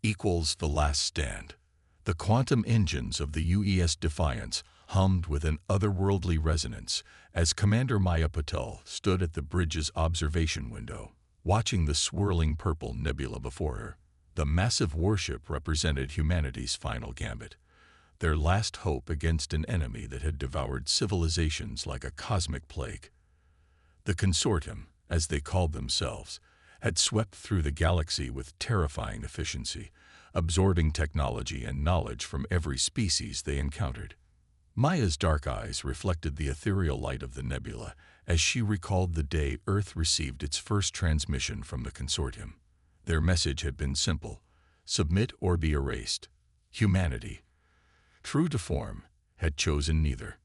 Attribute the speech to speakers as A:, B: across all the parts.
A: equals the last stand. The quantum engines of the UES Defiance hummed with an otherworldly resonance as Commander Maya Patel stood at the bridge's observation window, watching the swirling purple nebula before her. The massive warship represented humanity's final gambit, their last hope against an enemy that had devoured civilizations like a cosmic plague. The consortium, as they called themselves, had swept through the galaxy with terrifying efficiency, absorbing technology and knowledge from every species they encountered. Maya's dark eyes reflected the ethereal light of the nebula as she recalled the day Earth received its first transmission from the consortium. Their message had been simple: submit or be erased. Humanity, true to form, had chosen neither.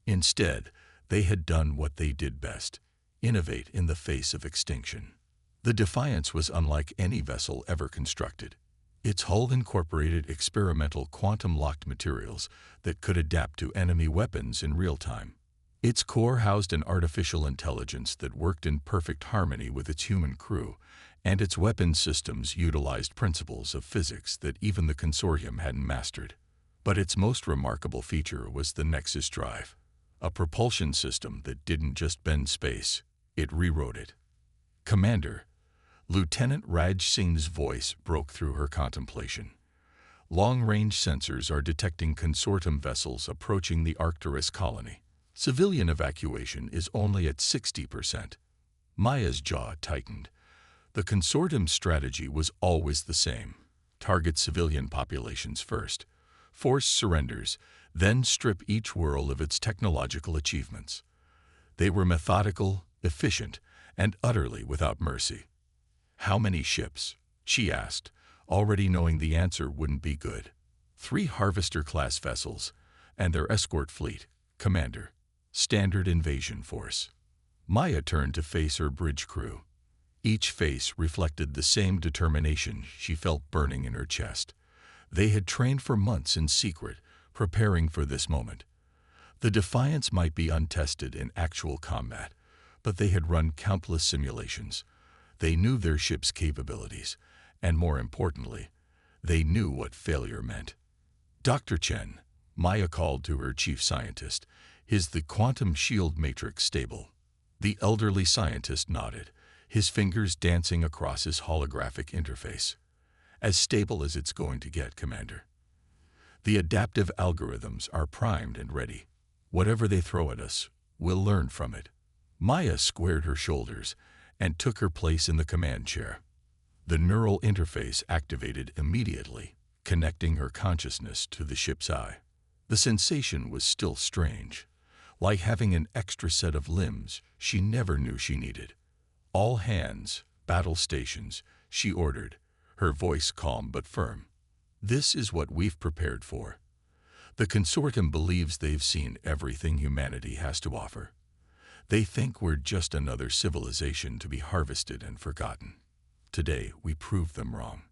A: Instead, they had done what they did best: innovate in the face of extinction. The Defiance was unlike any vessel ever constructed. Its hull incorporated experimental quantum-locked materials that could adapt to enemy weapons in real time. Its core housed an artificial intelligence that worked in perfect harmony with its human crew, and its weapons systems utilized principles of physics that even the consortium hadn't mastered. But its most remarkable feature was the Nexus drive, a propulsion system that didn't just bend space, it rewrote it. "Commander," Lieutenant Raj Singh's voice broke through her contemplation. "Long-range sensors are detecting consortium vessels approaching the Arcturus colony. Civilian evacuation is only at 60%. Maya's jaw tightened. The consortium's strategy was always the same: target civilian populations first, force surrenders, then strip each world of its technological achievements. They were methodical, efficient, and utterly without mercy. "How many ships?" she asked, already knowing the answer wouldn't be good. "3 Harvester-class vessels, and their escort fleet, Commander. Standard invasion force." Maya turned to face her bridge crew. Each face reflected the same determination she felt burning in her chest. They had trained for months in secret, preparing for this moment. The Defiance might be untested in actual combat, but they had run countless simulations. They knew their ship's capabilities, and more importantly, they knew what failure meant. "Dr. Chen," Maya called to her chief scientist, "is the quantum shield matrix stable?" The elderly scientist nodded, his fingers dancing across his holographic interface. "As stable as it's going to get, Commander. The adaptive algorithms are primed and ready. Whatever they throw at us, we'll learn from it." Maya squared her shoulders and took her place in the command chair. The neural interface activated immediately, connecting her consciousness to the ship's eye. The sensation was still strange, like having an extra set of limbs she never knew she needed. "All hands, battle stations," she ordered, her voice calm but firm. "This is what we've prepared for. The consortium believes they've seen everything humanity has to offer. They think we're just another civilization to be harvested and forgotten. Today, we proved them wrong."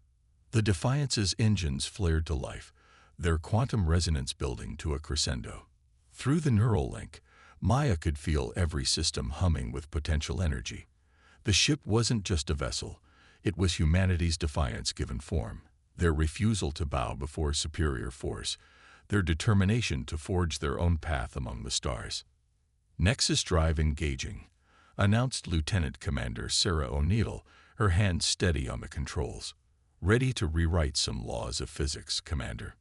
A: The Defiance's engines flared to life, their quantum resonance building to a crescendo. Through the neural link, Maya could feel every system humming with potential energy. The ship wasn't just a vessel, it was humanity's Defiance given form, their refusal to bow before superior force, their determination to forge their own path among the stars. "Nexus drive engaging," announced Lieutenant Commander Sarah O'Neill, her hands steady on the controls. "Ready to rewrite some laws of physics, Commander."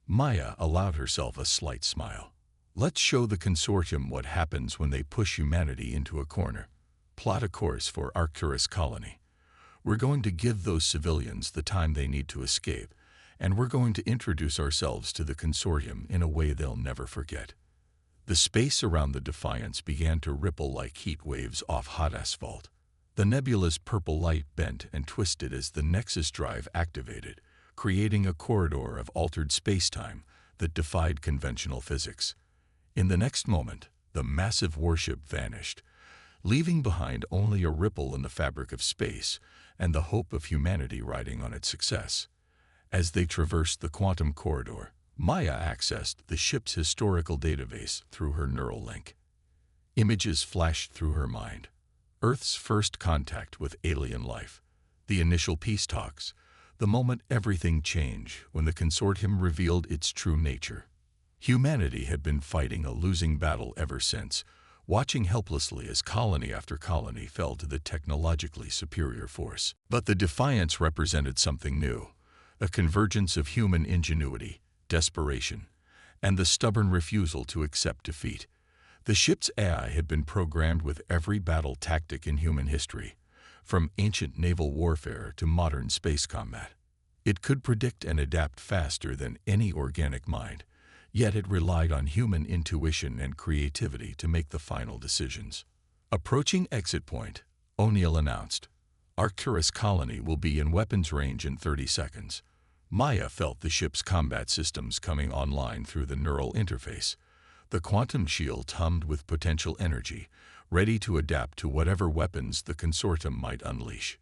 A: Maya allowed herself a slight smile. "Let's show the consortium what happens when they push humanity into a corner. Plot a course for Arcturus colony. We're going to give those civilians the time they need to escape, and we're going to introduce ourselves to the consortium in a way they'll never forget." The space around the Defiance began to ripple like heat waves off hot asphalt. The nebula's purple light bent and twisted as the Nexus drive activated, creating a corridor of altered space-time that defied conventional physics. In the next moment, the massive warship vanished, leaving behind only a ripple in the fabric of space and the hope of humanity riding on its success. As they traversed the quantum corridor, Maya accessed the ship's historical database through her neural link. Images flashed through her mind. Earth's first contact with alien life, the initial peace talks, the moment everything changed when the consortium revealed its true nature. Humanity had been fighting a losing battle ever since, watching helplessly as colony after colony fell to the technologically superior force. But the Defiance represented something new, a convergence of human ingenuity, desperation, and the stubborn refusal to accept defeat. The ship's AI had been programmed with every battle tactic in human history, from ancient naval warfare to modern space combat. It could predict and adapt faster than any organic mind, yet it relied on human intuition and creativity to make the final decisions. Approaching exit point, O'Neill announced, "Arcturus colony will be in weapons range in 30 seconds. Maya felt the ship's combat systems coming online through the neural interface. The quantum shield hummed with potential energy, ready to adapt to whatever weapons the consortium might unleash.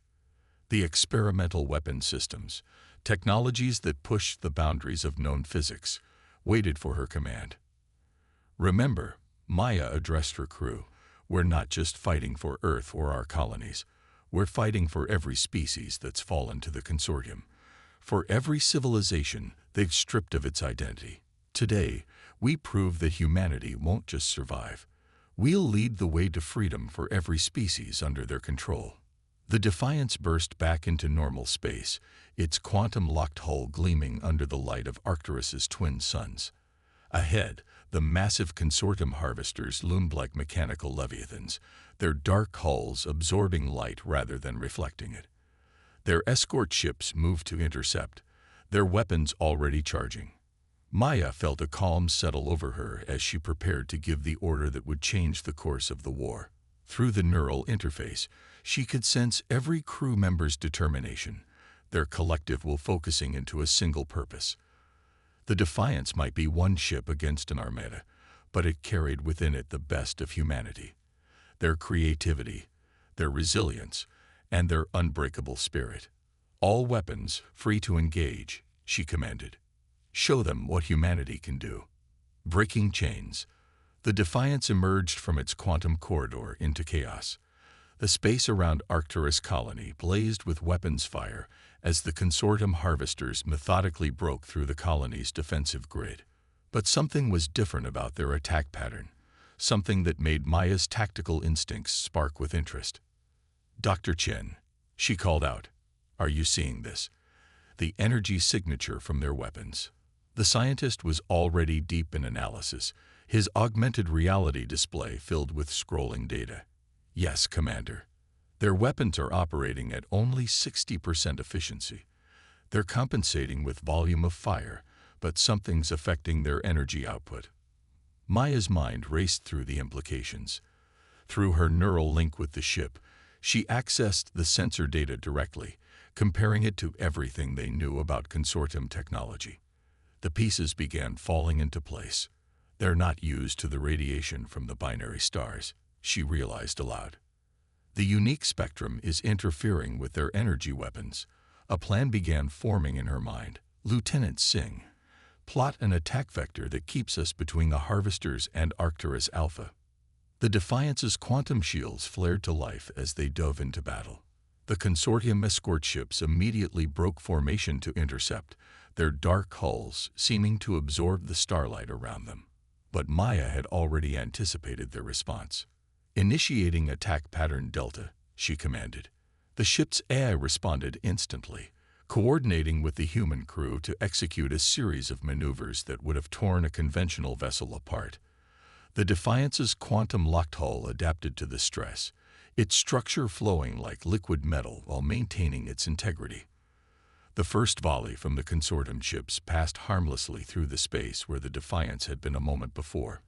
A: The experimental weapon systems, technologies that pushed the boundaries of known physics, waited for her command. Remember, Maya addressed her crew, we're not just fighting for Earth or our colonies. We're fighting for every species that's fallen to the consortium, for every civilization they've stripped of its identity. Today, we prove that humanity won't just survive. We'll lead the way to freedom for every species under their control." The Defiance burst back into normal space, its quantum-locked hull gleaming under the light of Arcturus's twin suns. Ahead, the massive consortium harvesters loomed like mechanical leviathans, their dark hulls absorbing light rather than reflecting it. Their escort ships moved to intercept, their weapons already charging. Maya felt a calm settle over her as she prepared to give the order that would change the course of the war. Through the neural interface, she could sense every crew member's determination, their collective will focusing into a single purpose. The Defiance might be one ship against an armada, but it carried within it the best of humanity. Their creativity, their resilience, and their unbreakable spirit. "All weapons free to engage," she commanded. "Show them what humanity can do." Breaking chains, the Defiance emerged from its quantum corridor into chaos. The space around Arcturus colony blazed with weapons fire as the consortium harvesters methodically broke through the colony's defensive grid. But something was different about their attack pattern, something that made Maya's tactical instincts spark with interest. "Dr. Chen," she called out, "are you seeing this? The energy signature from their weapons." The scientist was already deep in analysis, his augmented reality display filled with scrolling data. "Yes, Commander. Their weapons are operating at only 60% efficiency. They're compensating with volume of fire, but something's affecting their energy output." Maya's mind raced through the implications. Through her neural link with the ship, she accessed the sensor data directly, comparing it to everything they knew about consortium technology. The pieces began falling into place. "They're not used to the radiation from the binary stars," she realized aloud. "The unique spectrum is interfering with their energy weapons." A plan began forming in her mind. "Lieutenant Singh, plot an attack vector that keeps us between the harvesters and Arcturus Alpha." The Defiance's quantum shields flared to life as they dove into battle. The consortium escort ships immediately broke formation to intercept, their dark hulls seeming to absorb the starlight around them. But Maya had already anticipated their response. "Initiating attack pattern Delta," she commanded. The ship's AI responded instantly, coordinating with the human crew to execute a series of maneuvers that would have torn a conventional vessel apart. The Defiance's quantum-locked hull adapted to the stress, its structure flowing like liquid metal while maintaining its integrity. The first volley from the consortium ships passed harmlessly through the space where the Defiance had been a moment before.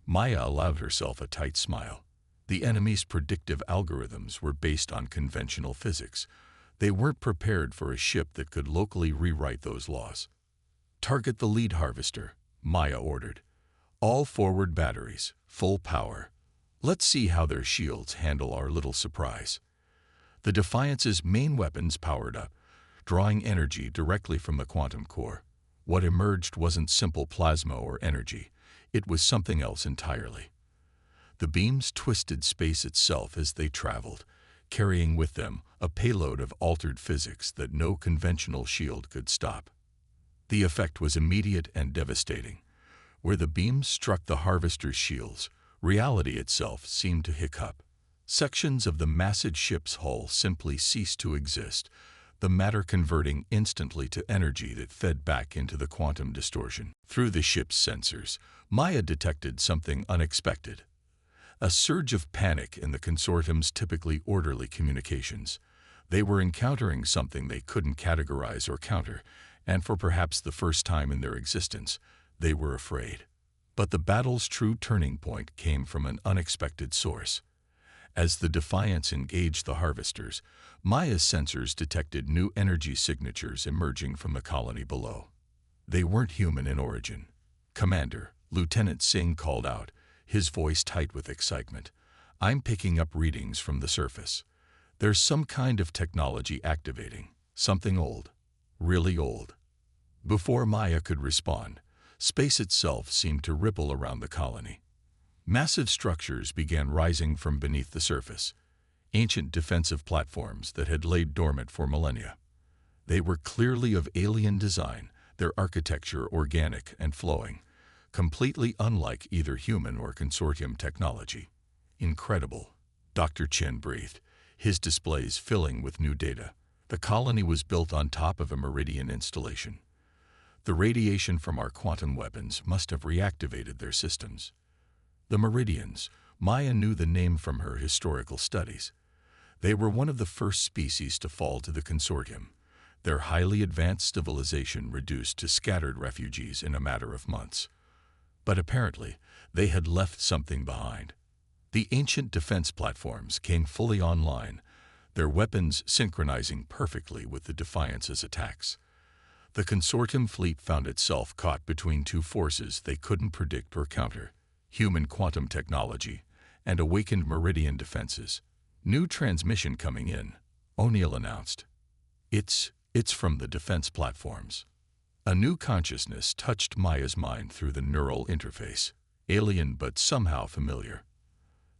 A: Maya allowed herself a tight smile. The enemy's predictive algorithms were based on conventional physics. They weren't prepared for a ship that could locally rewrite those laws. "Target the lead harvester," Maya ordered. "All forward batteries, full power. Let's see how their shields handle our little surprise." The Defiance's main weapons powered up, drawing energy directly from the quantum core. What emerged wasn't simple plasma or energy. It was something else entirely. The beams twisted space itself as they traveled, carrying with them a payload of altered physics that no conventional shield could stop. The effect was immediate and devastating. Where the beams struck the Harvester's shields, reality itself seemed to hiccup. Sections of the massive ship's hull simply ceased to exist, the matter converting instantly to energy that fed back into the quantum distortion. Through the ship's sensors, Maya detected something unexpected. A surge of panic in the consortium's typically orderly communications. They were encountering something they couldn't categorize or counter, and for perhaps the first time in their existence, they were afraid. But the battle's true turning point came from an unexpected source. As the Defiance engaged the Harvesters, Maya's sensors detected new energy signatures emerging from the colony below. They weren't human in origin. "Commander," Lieutenant Singh called out, his voice tight with excitement, "I'm picking up readings from the surface. There's some kind of technology activating, something old, really old." Before Maya could respond, space itself seemed to ripple around the colony. Massive structures began rising from beneath the surface, ancient defensive platforms that had laid dormant for millennia. They were clearly of alien design, their architecture organic and flowing, completely unlike either human or consortium technology. "Incredible," Dr. Chen breathed, his displays filling with new data. The colony was built on top of a meridian installation. The radiation from our quantum weapons must have reactivated their systems. The Meridians, Maya knew the name from her historical studies. They were one of the first species to fall to the consortium, their highly advanced civilization reduced to scattered refugees in a matter of months. But apparently, they had left something behind. The ancient defense platforms came fully online, their weapons synchronizing perfectly with the Defiance's attacks. The consortium fleet found itself caught between two forces they couldn't predict or counter: human quantum technology and awakened meridian defenses. "New transmission coming in," O'Neill announced. It's from the defense platforms." A new consciousness touched Maya's mind through the neural interface, alien but somehow familiar.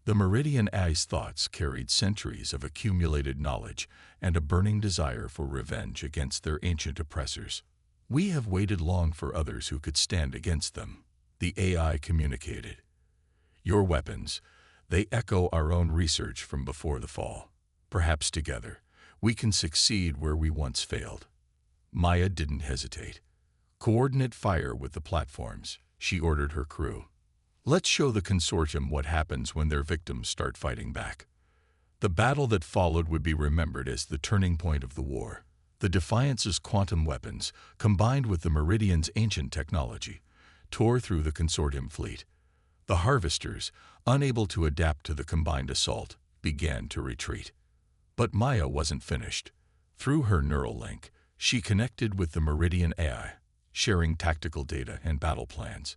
A: The Meridian AI's thoughts carried centuries of accumulated knowledge and a burning desire for revenge against their ancient oppressors. "We have waited long for others who could stand against them," the AI communicated. "Your weapons, they echo our own research from before the fall. Perhaps together, we can succeed where we once failed." Maya didn't hesitate. "Coordinate fire with the platforms," she ordered her crew. "Let's show the consortium what happens when their victims start fighting back." The battle that followed would be remembered as the turning point of the war. The Defiance's quantum weapons, combined with the Meridian's ancient technology, tore through the consortium fleet. The Harvesters, unable to adapt to the combined assault, began to retreat. But Maya wasn't finished. Through her neural link, she connected with the Meridian AI, sharing tactical data and battle plans.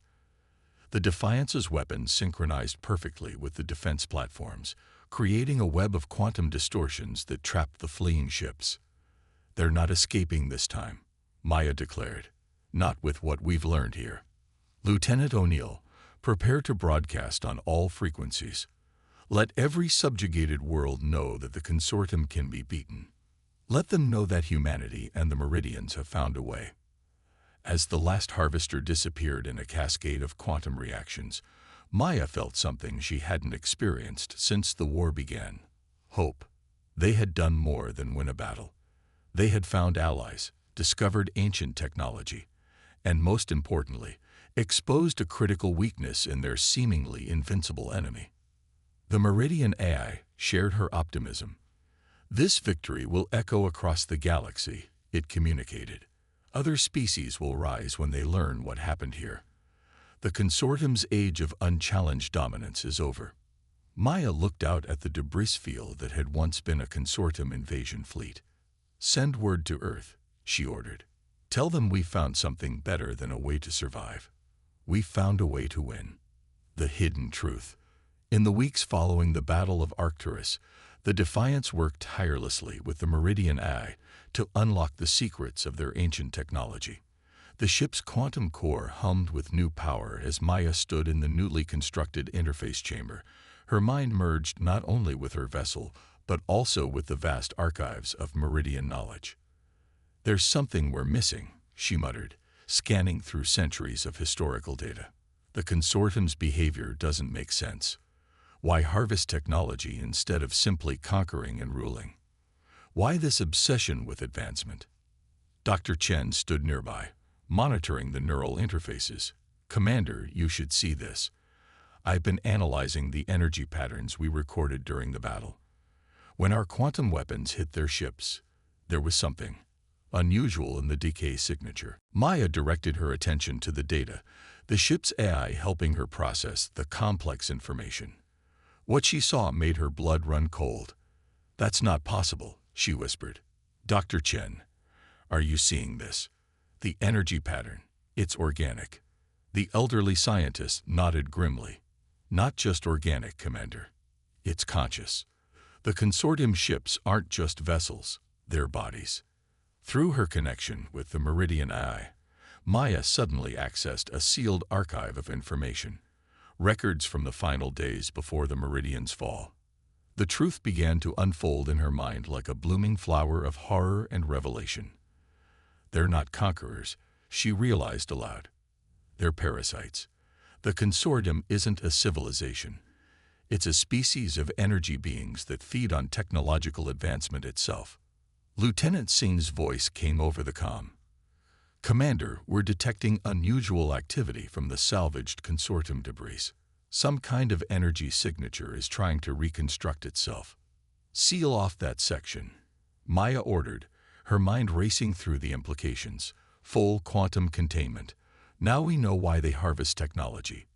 A: The Defiance's weapons synchronized perfectly with the defense platforms, creating a web of quantum distortions that trapped the fleeing ships. "They're not escaping this time," Maya declared. "Not with what we've learned here. Lieutenant O'Neill, prepare to broadcast on all frequencies. Let every subjugated world know that the consortium can be beaten. Let them know that humanity and the Meridians have found a way." As the last Harvester disappeared in a cascade of quantum reactions, Maya felt something she hadn't experienced since the war began: hope. They had done more than win a battle. They had found allies, discovered ancient technology, and most importantly, exposed a critical weakness in their seemingly invincible enemy. The Meridian AI shared her optimism. "This victory will echo across the galaxy," it communicated. "Other species will rise when they learn what happened here. The consortium's age of unchallenged dominance is over." Maya looked out at the debris field that had once been a consortium invasion fleet. "Send word to Earth," she ordered. "Tell them we found something better than a way to survive. We found a way to win." The hidden truth. In the weeks following the Battle of Arcturus, the Defiance worked tirelessly with the Meridian AI to unlock the secrets of their ancient technology. The ship's quantum core hummed with new power as Maya stood in the newly constructed interface chamber. Her mind merged not only with her vessel, but also with the vast archives of Meridian knowledge. "There's something we're missing," she muttered, scanning through centuries of historical data. "The consortium's behavior doesn't make sense. Why harvest technology instead of simply conquering and ruling? Why this obsession with advancement?" Dr. Chen stood nearby, monitoring the neural interfaces. "Commander, you should see this. I've been analyzing the energy patterns we recorded during the battle. When our quantum weapons hit their ships, there was something unusual in the decay signature." Maya directed her attention to the data, the ship's AI helping her process the complex information. What she saw made her blood run cold. "That's not possible," she whispered. "Dr. Chen, are you seeing this? The energy pattern, it's organic." The elderly scientist nodded grimly. "Not just organic, Commander. It's conscious. The consortium ships aren't just vessels, they're bodies." Through her connection with the Meridian AI, Maya suddenly accessed a sealed archive of information, records from the final days before the Meridian's fall. The truth began to unfold in her mind like a blooming flower of horror and revelation. "They're not conquerors," she realized aloud. "They're parasites. The consortium isn't a civilization. It's a species of energy beings that feed on technological advancement itself." Lieutenant Singh's voice came over the comm. "Commander, we're detecting unusual activity from the salvaged consortium debris. Some kind of energy signature is trying to reconstruct itself." "Seal off that section," Maya ordered, her mind racing through the implications. Full quantum containment. Now we know why they harvest technology.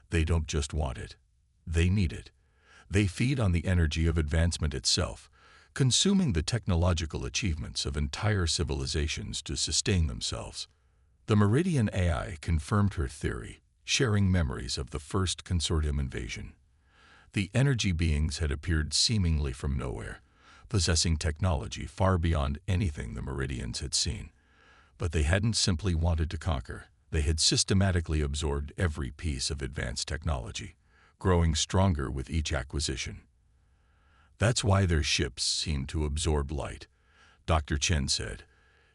A: They don't just want it. They need it. They feed on the energy of advancement itself, consuming the technological achievements of entire civilizations to sustain themselves. The Meridian AI confirmed her theory, sharing memories of the first consortium invasion. The energy beings had appeared seemingly from nowhere, possessing technology far beyond anything the Meridians had seen. But they hadn't simply wanted to conquer. They had systematically absorbed every piece of advanced technology, growing stronger with each acquisition. "That's why their ships seem to absorb light," Dr. Chen said,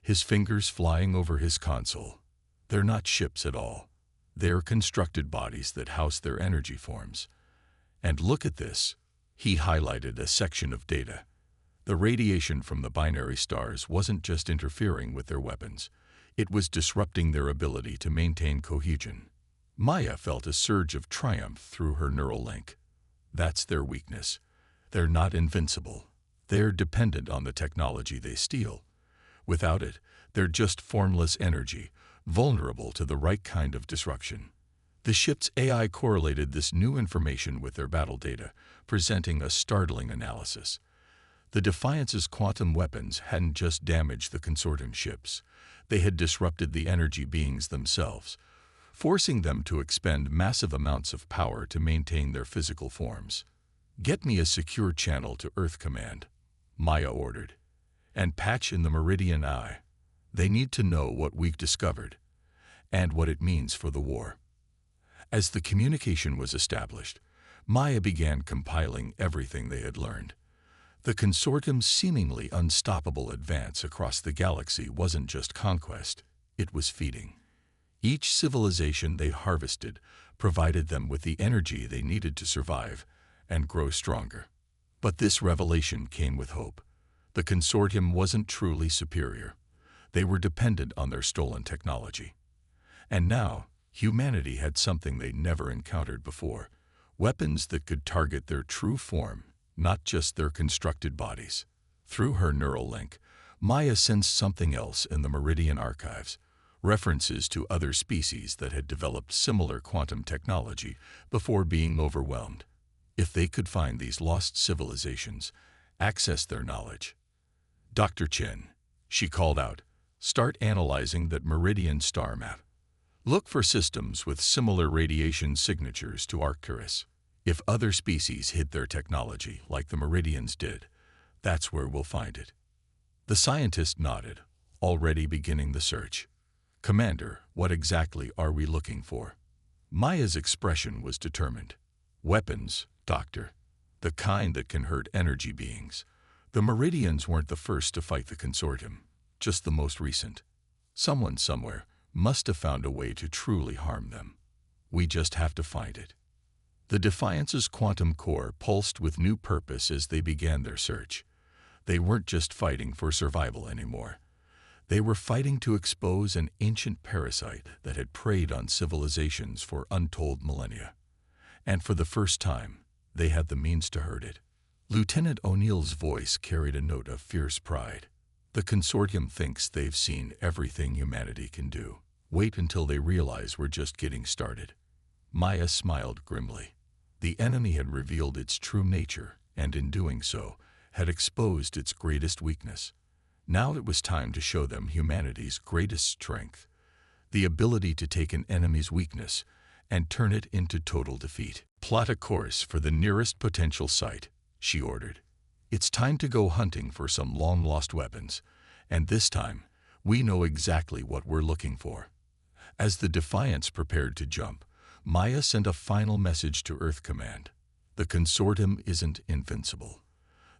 A: his fingers flying over his console. "They're not ships at all. They're constructed bodies that house their energy forms. And look at this." He highlighted a section of data. The radiation from the binary stars wasn't just interfering with their weapons. It was disrupting their ability to maintain cohesion. Maya felt a surge of triumph through her neural link. That's their weakness. They're not invincible. They're dependent on the technology they steal. Without it, they're just formless energy, vulnerable to the right kind of disruption. The ship's AI correlated this new information with their battle data, presenting a startling analysis. The Defiance's quantum weapons hadn't just damaged the consortium ships. They had disrupted the energy beings themselves, forcing them to expend massive amounts of power to maintain their physical forms. "Get me a secure channel to Earth Command," Maya ordered, "and patch in the Meridian Eye. They need to know what we've discovered, and what it means for the war." As the communication was established, Maya began compiling everything they had learned. The consortium's seemingly unstoppable advance across the galaxy wasn't just conquest, it was feeding. Each civilization they harvested provided them with the energy they needed to survive and grow stronger. But this revelation came with hope. The consortium wasn't truly superior. They were dependent on their stolen technology. And now, humanity had something they'd never encountered before, weapons that could target their true form, not just their constructed bodies. Through her neural link, Maya sensed something else in the Meridian archives, references to other species that had developed similar quantum technology before being overwhelmed. If they could find these lost civilizations, access their knowledge. "Dr. Chen," she called out, "start analyzing that Meridian star map. Look for systems with similar radiation signatures to Arcturus. If other species hid their technology like the Meridians did, that's where we'll find it." The scientist nodded, already beginning the search. "Commander, what exactly are we looking for?" Maya's expression was determined. "Weapons, Doctor. the kind that can hurt energy beings. The Meridians weren't the first to fight the consortium, just the most recent. Someone somewhere must have found a way to truly harm them. We just have to find it. The Defiance's quantum core pulsed with new purpose as they began their search. They weren't just fighting for survival anymore. They were fighting to expose an ancient parasite that had preyed on civilizations for untold millennia. And for the first time, they had the means to hurt it. Lieutenant O'Neill's voice carried a note of fierce pride. The consortium thinks they've seen everything humanity can do. Wait until they realize we're just getting started. Maya smiled grimly. The enemy had revealed its true nature, and in doing so, had exposed its greatest weakness. Now it was time to show them humanity's greatest strength, the ability to take an enemy's weakness and turn it into total defeat. Plot a course for the nearest potential site, she ordered. It's time to go hunting for some long-lost weapons, and this time, we know exactly what we're looking for. As the Defiance prepared to jump, Maya sent a final message to Earth Command. The consortium isn't invincible.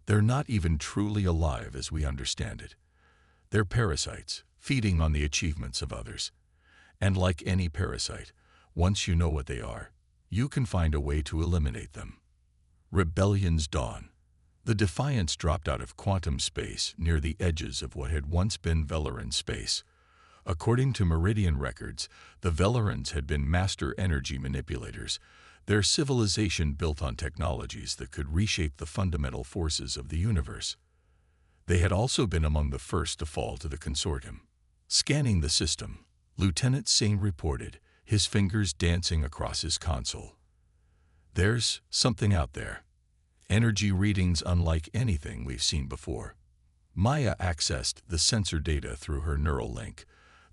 A: They're not even truly alive as we understand it. They're parasites, feeding on the achievements of others. And like any parasite, once you know what they are, you can find a way to eliminate them. Rebellion's dawn. The Defiance dropped out of quantum space near the edges of what had once been Velaran space. According to Meridian records, the Velarans had been master energy manipulators, their civilization built on technologies that could reshape the fundamental forces of the universe. They had also been among the first to fall to the consortium. Scanning the system, Lieutenant Sane reported, his fingers dancing across his console. There's something out there. Energy readings unlike anything we've seen before. Maya accessed the sensor data through her neural link,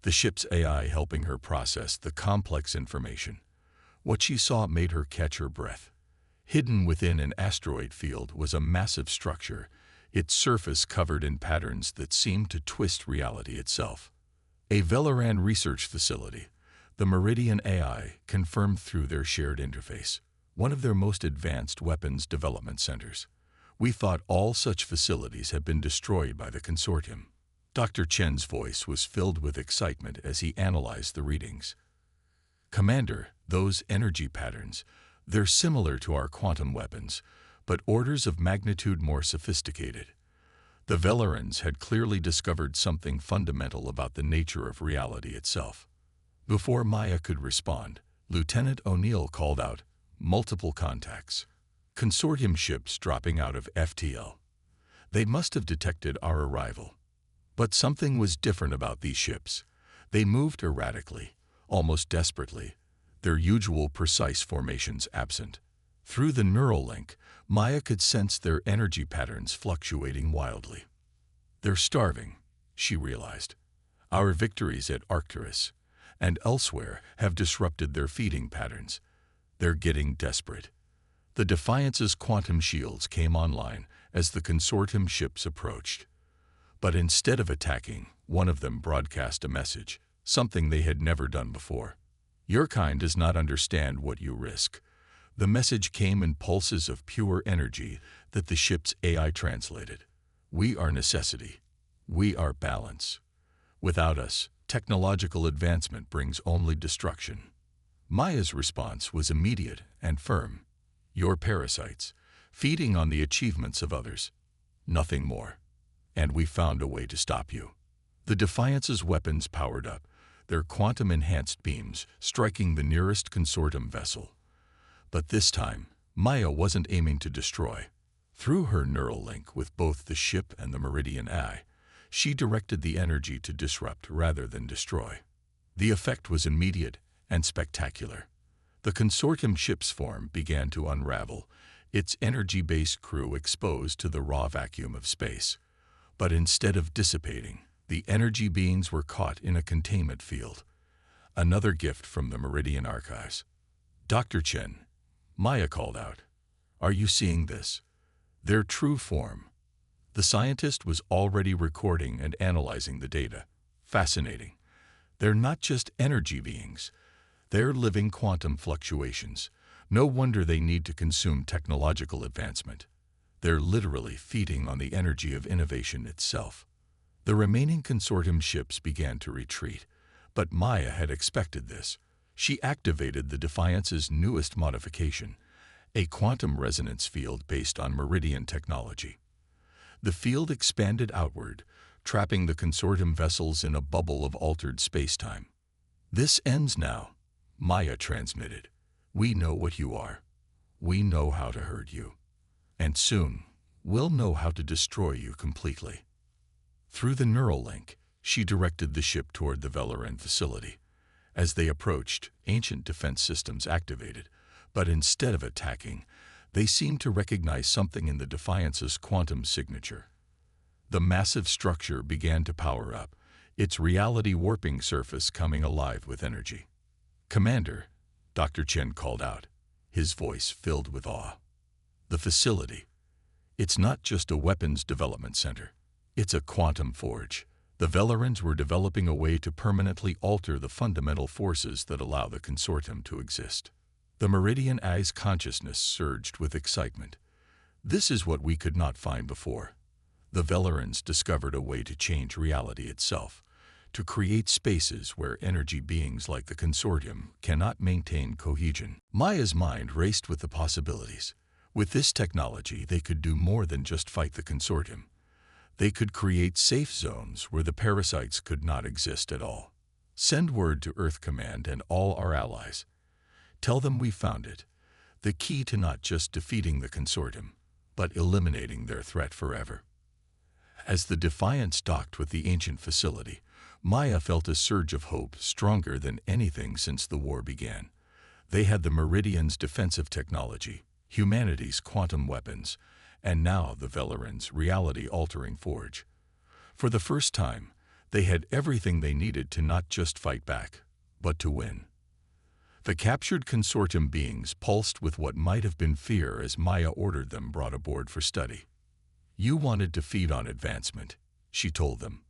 A: the ship's AI helping her process the complex information. What she saw made her catch her breath. Hidden within an asteroid field was a massive structure, its surface covered in patterns that seemed to twist reality itself. A Velaran research facility, the Meridian AI confirmed through their shared interface, one of their most advanced weapons development centers. We thought all such facilities had been destroyed by the consortium. Dr. Chen's voice was filled with excitement as he analyzed the readings. Commander, those energy patterns, they're similar to our quantum weapons, but orders of magnitude more sophisticated. The Velarans had clearly discovered something fundamental about the nature of reality itself. Before Maya could respond, Lieutenant O'Neill called out, multiple contacts. Consortium ships dropping out of FTL. They must have detected our arrival. But something was different about these ships. They moved erratically, almost desperately, their usual precise formations absent. Through the neural link, Maya could sense their energy patterns fluctuating wildly. They're starving, she realized. Our victories at Arcturus and elsewhere have disrupted their feeding patterns. They're getting desperate. The Defiance's quantum shields came online as the consortium ships approached. But instead of attacking, one of them broadcast a message, something they had never done before. Your kind does not understand what you risk. The message came in pulses of pure energy that the ship's AI translated. We are necessity. We are balance. Without us, technological advancement brings only destruction. Maya's response was immediate and firm. You're parasites, feeding on the achievements of others. Nothing more. And we found a way to stop you. The Defiance's weapons powered up, their quantum-enhanced beams striking the nearest consortium vessel. But this time, Maya wasn't aiming to destroy. Through her neural link with both the ship and the Meridian AI, she directed the energy to disrupt rather than destroy. The effect was immediate and spectacular. The consortium ship's form began to unravel, its energy-based crew exposed to the raw vacuum of space. But instead of dissipating, the energy beings were caught in a containment field. Another gift from the Meridian archives. Dr. Chen, Maya called out, are you seeing this? Their true form. The scientist was already recording and analyzing the data. Fascinating. They're not just energy beings. They're living quantum fluctuations, No wonder they need to consume technological advancement. They're literally feeding on the energy of innovation itself. The remaining consortium ships began to retreat, but Maya had expected this. She activated the Defiance's newest modification, a quantum resonance field based on Meridian technology. The field expanded outward, trapping the consortium vessels in a bubble of altered spacetime. "This ends now," Maya transmitted. "We know what you are. We know how to hurt you. And soon, we'll know how to destroy you completely." Through the neural link, she directed the ship toward the Velaran facility. As they approached, ancient defense systems activated, but instead of attacking, they seemed to recognize something in the Defiance's quantum signature. The massive structure began to power up, its reality warping surface coming alive with energy. "Commander," Dr. Chen called out, his voice filled with awe. "The facility. It's not just a weapons development center. It's a quantum forge. The Velarans were developing a way to permanently alter the fundamental forces that allow the consortium to exist." The Meridian Eye's consciousness surged with excitement. "This is what we could not find before. The Velarans discovered a way to change reality itself, to create spaces where energy beings like the consortium cannot maintain cohesion." Maya's mind raced with the possibilities. With this technology, they could do more than just fight the consortium. They could create safe zones where the parasites could not exist at all. "Send word to Earth Command and all our allies. Tell them we found it, the key to not just defeating the consortium, but eliminating their threat forever." As the Defiance docked with the ancient facility, Maya felt a surge of hope stronger than anything since the war began. They had the Meridian's defensive technology, humanity's quantum weapons, and now the Velarans' reality-altering forge. For the first time, they had everything they needed to not just fight back, but to win. The captured consortium beings pulsed with what might have been fear as Maya ordered them brought aboard for study. "You wanted to feed on advancement," she told them.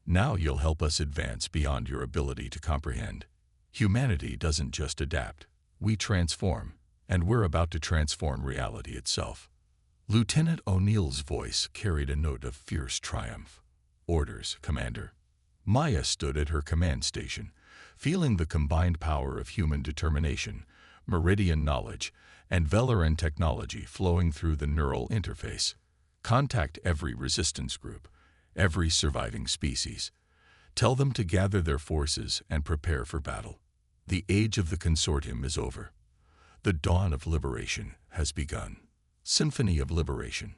A: "Now you'll help us advance beyond your ability to comprehend. Humanity doesn't just adapt, we transform, and we're about to transform reality itself." Lieutenant O'Neill's voice carried a note of fierce triumph. "Orders, Commander." Maya stood at her command station, feeling the combined power of human determination, Meridian knowledge, and Velaran technology flowing through the neural interface. "Contact every resistance group, every surviving species. Tell them to gather their forces and prepare for battle. The age of the consortium is over. The dawn of liberation has begun." Symphony of Liberation.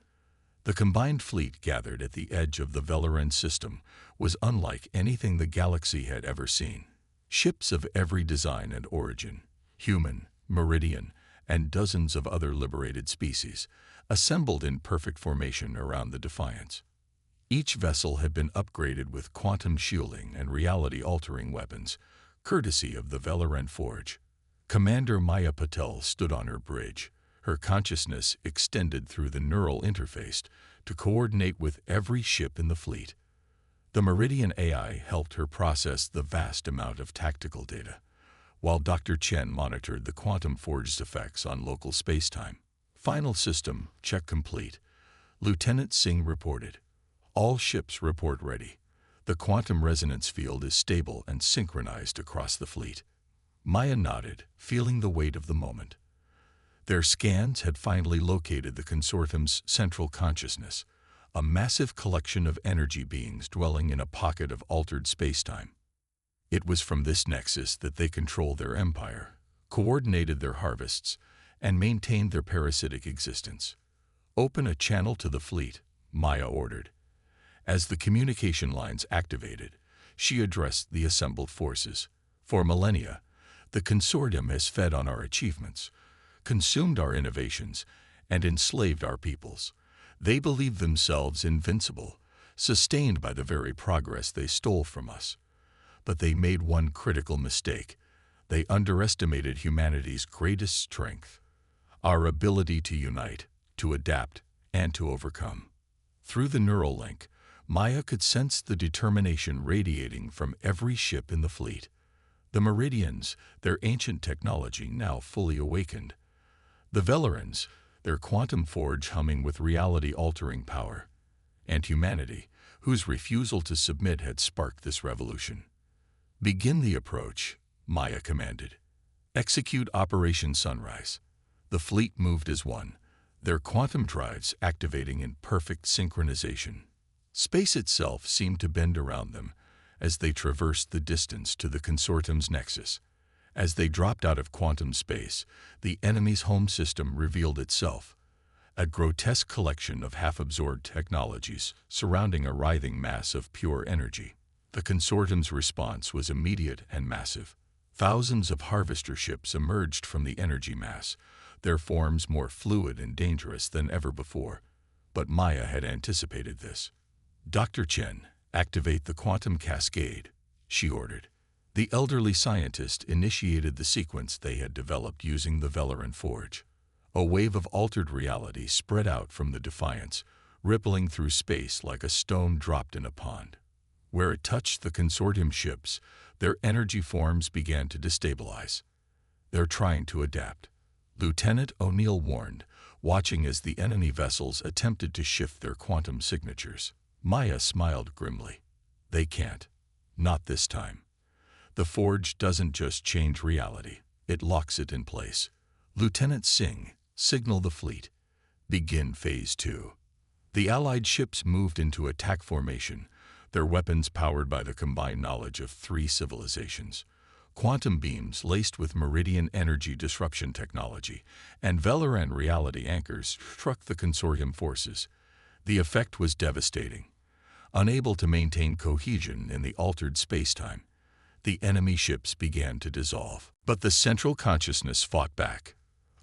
A: The combined fleet gathered at the edge of the Velaran system was unlike anything the galaxy had ever seen. Ships of every design and origin, human, Meridian, and dozens of other liberated species, assembled in perfect formation around the Defiance. Each vessel had been upgraded with quantum shielding and reality-altering weapons, courtesy of the Velaran Forge. Commander Maya Patel stood on her bridge, her consciousness extended through the neural interface to coordinate with every ship in the fleet. The Meridian AI helped her process the vast amount of tactical data, while Dr. Chen monitored the quantum forge's effects on local spacetime. "Final system check complete," Lieutenant Singh reported. "All ships report ready. The quantum resonance field is stable and synchronized across the fleet." Maya nodded, feeling the weight of the moment. Their scans had finally located the consortium's central consciousness, a massive collection of energy beings dwelling in a pocket of altered spacetime. It was from this nexus that they controlled their empire, coordinated their harvests, and maintained their parasitic existence. "Open a channel to the fleet," Maya ordered. As the communication lines activated, she addressed the assembled forces. "For millennia, the consortium has fed on our achievements, consumed our innovations, and enslaved our peoples. They believed themselves invincible, sustained by the very progress they stole from us. But they made one critical mistake. They underestimated humanity's greatest strength, our ability to unite, to adapt, and to overcome." Through the neural link, Maya could sense the determination radiating from every ship in the fleet. The Meridians, their ancient technology now fully awakened, The Velerans, their quantum forge humming with reality-altering power, and humanity, whose refusal to submit had sparked this revolution. "Begin the approach," Maya commanded. "Execute Operation Sunrise." The fleet moved as one, their quantum drives activating in perfect synchronization. Space itself seemed to bend around them as they traversed the distance to the consortium's nexus. As they dropped out of quantum space, the enemy's home system revealed itself, a grotesque collection of half-absorbed technologies surrounding a writhing mass of pure energy. The consortium's response was immediate and massive. Thousands of harvester ships emerged from the energy mass, their forms more fluid and dangerous than ever before. But Maya had anticipated this. "Dr. Chen, activate the quantum cascade," she ordered. The elderly scientist initiated the sequence they had developed using the Veleran forge. A wave of altered reality spread out from the Defiance, rippling through space like a stone dropped in a pond. Where it touched the consortium ships, their energy forms began to destabilize. "They're trying to adapt," Lieutenant O'Neill warned, watching as the enemy vessels attempted to shift their quantum signatures. Maya smiled grimly. "They can't. Not this time. The forge doesn't just change reality, it locks it in place. Lieutenant Singh, signal the fleet. Begin Phase 2. The Allied ships moved into attack formation, their weapons powered by the combined knowledge of 3 civilizations. Quantum beams laced with meridian energy disruption technology and Veleran reality anchors struck the consortium forces. The effect was devastating. Unable to maintain cohesion in the altered spacetime, the enemy ships began to dissolve. But the central consciousness fought back.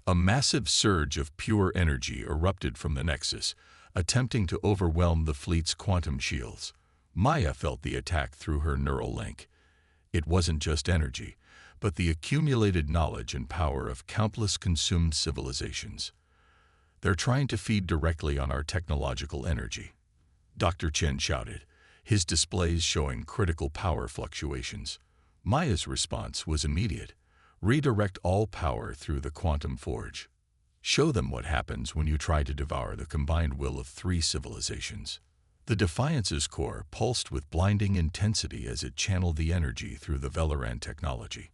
A: A massive surge of pure energy erupted from the Nexus, attempting to overwhelm the fleet's quantum shields. Maya felt the attack through her neural link. It wasn't just energy, but the accumulated knowledge and power of countless consumed civilizations. "They're trying to feed directly on our technological energy," Dr. Chen shouted, his displays showing critical power fluctuations. Maya's response was immediate. "Redirect all power through the quantum forge. Show them what happens when you try to devour the combined will of 3 civilizations." The Defiance's core pulsed with blinding intensity as it channeled the energy through the Veleran technology.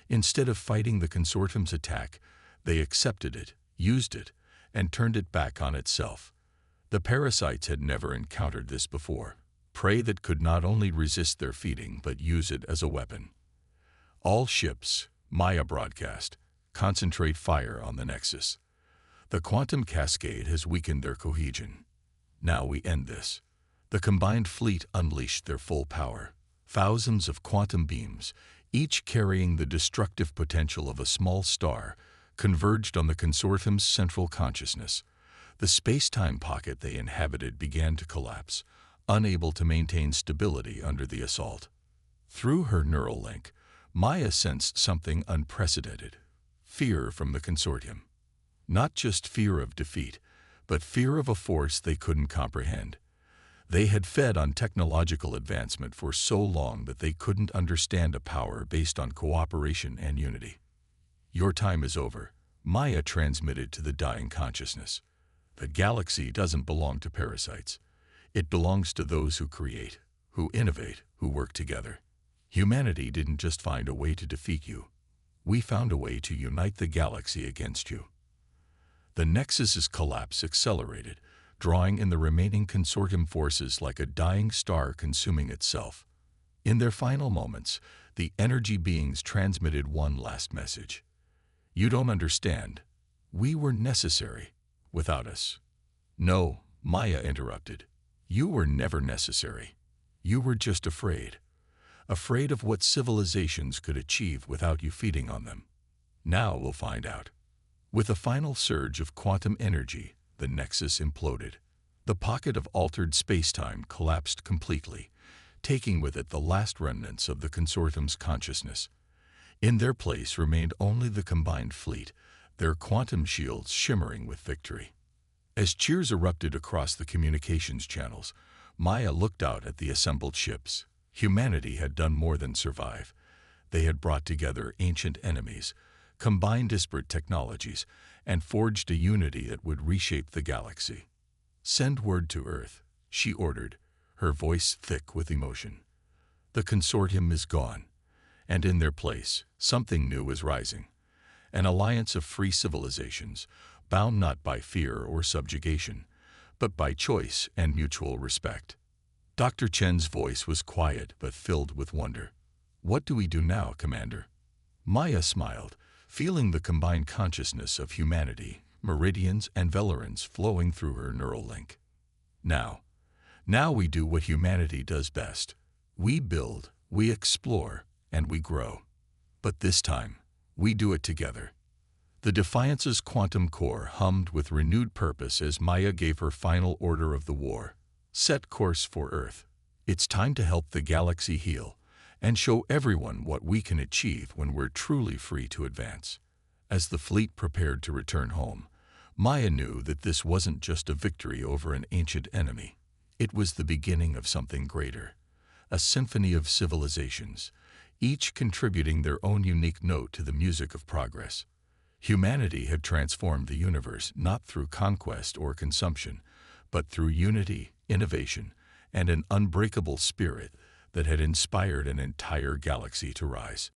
A: Instead of fighting the consortium's attack, they accepted it, used it, and turned it back on itself. The parasites had never encountered this before. Prey that could not only resist their feeding but use it as a weapon. "All ships," Maya broadcast, "concentrate fire on the Nexus. The quantum cascade has weakened their cohesion. Now we end this." The combined fleet unleashed their full power. Thousands of quantum beams, each carrying the destructive potential of a small star, converged on the consortium's central consciousness. The space-time pocket they inhabited began to collapse, unable to maintain stability under the assault. Through her neural link, Maya sensed something unprecedented: fear from the consortium. Not just fear of defeat, but fear of a force they couldn't comprehend. They had fed on technological advancement for so long that they couldn't understand a power based on cooperation and unity. "Your time is over," Maya transmitted to the dying consciousness. "The galaxy doesn't belong to parasites. It belongs to those who create, who innovate, who work together. Humanity didn't just find a way to defeat you. We found a way to unite the galaxy against you." The Nexus's collapse accelerated, drawing in the remaining consortium forces like a dying star consuming itself. In their final moments, the energy beings transmitted one last message. "You don't understand. We were necessary without us." "No," Maya interrupted. "You were never necessary. You were just afraid. Afraid of what civilizations could achieve without you feeding on them. Now we'll find out." With a final surge of quantum energy, the Nexus imploded. The pocket of altered spacetime collapsed completely, taking with it the last remnants of the consortium's consciousness. In their place remained only the combined fleet, their quantum shields shimmering with victory. As cheers erupted across the communications channels, Maya looked out at the assembled ships. Humanity had done more than survive. They had brought together ancient enemies, combined disparate technologies, and forged a unity that would reshape the galaxy. "Send word to Earth," she ordered, her voice thick with emotion. "The consortium is gone, and in their place, something new is rising. An alliance of free civilizations, bound not by fear or subjugation, but by choice and mutual respect." Dr. Chen's voice was quiet but filled with wonder. "What do we do now, Commander?" Maya smiled, feeling the combined consciousness of humanity, meridians and velerans flowing through her neural link. Now we do what humanity does best. We build, we explore, and we grow. But this time, we do it together. The Defiance's quantum core hummed with renewed purpose as Maya gave her final order of the war. "Set course for Earth. It's time to help the galaxy heal and show everyone what we can achieve when we're truly free to advance." As the fleet prepared to return home, Maya knew that this wasn't just a victory over an ancient enemy. It was the beginning of something greater, a symphony of civilizations, each contributing their own unique note to the music of progress. Humanity had transformed the universe not through conquest or consumption, but through unity, innovation, and an unbreakable spirit that had inspired an entire galaxy to rise.